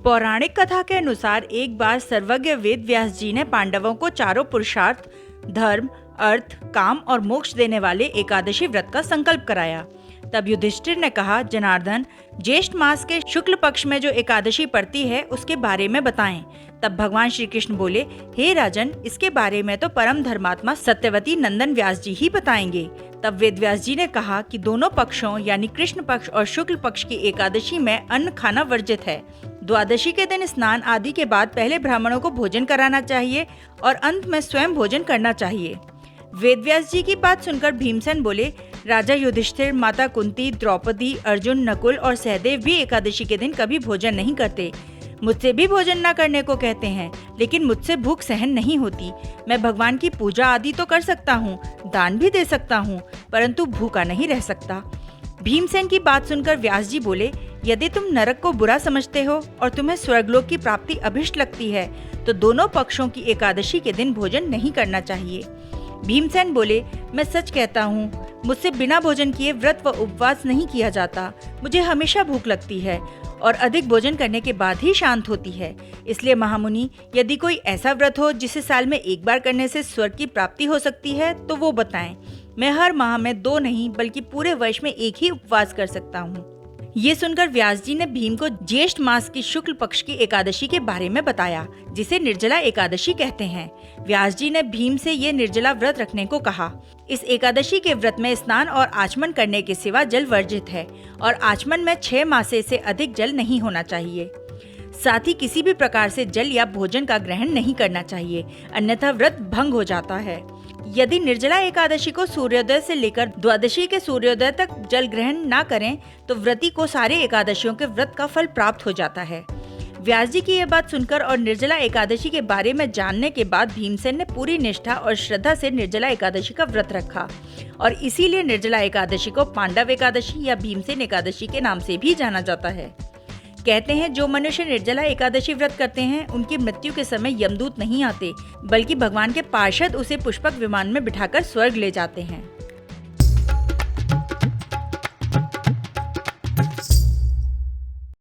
पौराणिक कथा के अनुसार एक बार सर्वज्ञ वेद व्यास जी ने पांडवों को चारों पुरुषार्थ, धर्म, अर्थ, काम और मोक्ष देने वाले एकादशी व्रत का संकल्प कराया। तब युधिष्ठिर ने कहा, जनार्दन, ज्येष्ठ मास के शुक्ल पक्ष में जो एकादशी पड़ती है उसके बारे में बताएं। तब भगवान श्री कृष्ण बोले, हे राजन, इसके बारे में तो परम धर्मात्मा सत्यवती नंदन व्यास जी ही बताएंगे। तब वेद व्यास जी ने कहा कि दोनों पक्षों यानी कृष्ण पक्ष और शुक्ल पक्ष की एकादशी में अन्न खाना वर्जित है। द्वादशी के दिन स्नान आदि के बाद पहले ब्राह्मणों को भोजन कराना चाहिए और अंत में स्वयं भोजन करना चाहिए। वेदव्यास जी की बात सुनकर भीमसेन बोले, राजा युधिष्ठिर, माता कुंती, द्रौपदी, अर्जुन, नकुल और सहदेव भी एकादशी के दिन कभी भोजन नहीं करते। मुझसे भी भोजन न करने को कहते हैं, लेकिन मुझसे भूख सहन नहीं होती। मैं भगवान की पूजा आदि तो कर सकता हूँ, दान भी दे सकता हूँ, परंतु भूखा नहीं रह सकता। भीमसेन की बात सुनकर व्यास जी बोले, यदि तुम नरक को बुरा समझते हो और तुम्हें स्वर्गलोक की प्राप्ति अभिष्ट लगती है, तो दोनों पक्षों की एकादशी के दिन भोजन नहीं करना चाहिए। भीमसेन बोले, मैं सच कहता हूँ, मुझसे बिना भोजन किए व्रत व उपवास नहीं किया जाता। मुझे हमेशा भूख लगती है और अधिक भोजन करने के बाद ही शांत होती है। इसलिए महामुनि, यदि कोई ऐसा व्रत हो जिसे साल में एक बार करने से स्वर्ग की प्राप्ति हो सकती है तो वो बताएं। मैं हर माह में 2 नहीं बल्कि पूरे वर्ष में एक ही उपवास कर सकता हूँ। ये सुनकर व्यास जी ने भीम को ज्येष्ठ मास की शुक्ल पक्ष की एकादशी के बारे में बताया, जिसे निर्जला एकादशी कहते हैं। व्यास जी ने भीम से ये निर्जला व्रत रखने को कहा। इस एकादशी के व्रत में स्नान और आचमन करने के सिवा जल वर्जित है और आचमन में 6 मासे से अधिक जल नहीं होना चाहिए। साथ ही किसी भी प्रकार से जल या भोजन का ग्रहण नहीं करना चाहिए, अन्यथा व्रत भंग हो जाता है। यदि निर्जला एकादशी को सूर्योदय से लेकर द्वादशी के सूर्योदय तक जल ग्रहण न करें तो व्रती को सारे एकादशियों के व्रत का फल प्राप्त हो जाता है। व्यास जी की यह बात सुनकर और निर्जला एकादशी के बारे में जानने के बाद भीमसेन ने पूरी निष्ठा और श्रद्धा से निर्जला एकादशी का व्रत रखा और इसीलिए निर्जला एकादशी को पांडव एकादशी या भीमसेन एकादशी के नाम से भी जाना जाता है। कहते हैं, जो मनुष्य निर्जला एकादशी व्रत करते हैं उनकी मृत्यु के समय यमदूत नहीं आते, बल्कि भगवान के पार्षद उसे पुष्पक विमान में बिठाकर स्वर्ग ले जाते हैं।